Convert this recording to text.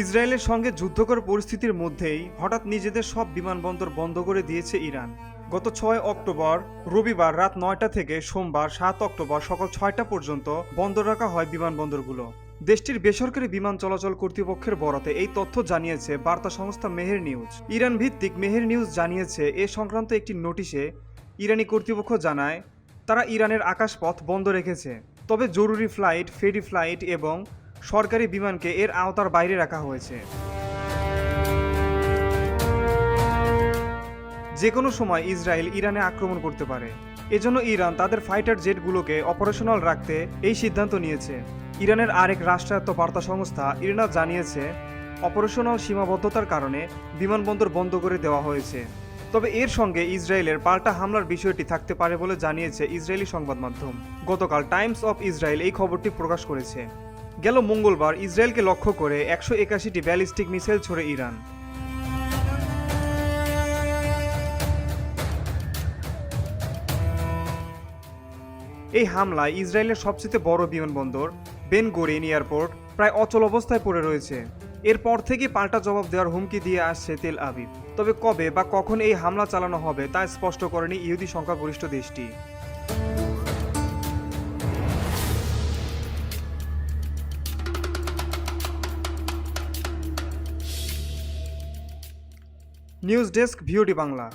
ইসরায়েলের সঙ্গে যুদ্ধকর পরিস্থিতির মধ্যেই হঠাৎ নিজেদের সব বিমানবন্দর বন্ধ করে দিয়েছে ইরান। গত 6 অক্টোবর রবিবার রাত 9টা থেকে সোমবার 7 অক্টোবর সকাল 6টা পর্যন্ত বন্ধ রাখা হয় বিমানবন্দরগুলো। দেশটির বেসরকারি বিমান চলাচল কর্তৃপক্ষের বরাতে এই তথ্য জানিয়েছে বার্তা সংস্থা মেহের নিউজ। ইরান ভিত্তিক মেহের নিউজ জানিয়েছে এ সংক্রান্ত একটি নোটিশে ইরানি কর্তৃপক্ষ জানায় তারা ইরানের আকাশপথ বন্ধ রেখেছে, তবে জরুরি ফ্লাইট, ফেরি ফ্লাইট এবং সরকারি বিমানকে এর আওতার বাইরে রাখা হয়েছে। যে কোনো সময় ইসরায়েল ইরানে আক্রমণ করতে পারে, এজন্য ইরান তাদের ফাইটার জেটগুলোকে অপারেশনাল রাখতে এই সিদ্ধান্ত নিয়েছে। ইরানের আরেক রাষ্ট্রায়ত্ত বার্তা সংস্থা ইরনা জানিয়েছে অপারেশনাল সীমাবদ্ধতার কারণে বিমানবন্দর বন্ধ করে দেওয়া হয়েছে, তবে এর সঙ্গে ইসরায়েলের পাল্টা হামলার বিষয়টি থাকতে পারে বলে জানিয়েছে ইসরায়েলি সংবাদ মাধ্যম। গতকাল টাইমস অফ ইসরায়েল এই খবরটি প্রকাশ করেছে। গেল মঙ্গলবার ইসরায়েলকে লক্ষ্য করে 181টি ব্যালিস্টিক মিসাইল ছোড়ে ইরান। এই হামলায় ইসরায়েলের সবচেয়ে বড় বিমানবন্দর বেন গুরিয়ন এয়ারপোর্ট প্রায় অচল অবস্থায় পড়ে রয়েছে। এরপর থেকে পাল্টা জবাব দেওয়ার হুমকি দিয়ে আসছে তেল আবিব, তবে কবে বা কখন এই হামলা চালানো হবে তা স্পষ্ট করেনি ইহুদি সংখ্যাগরিষ্ঠ দেশটি। News desk, VOD Bangla.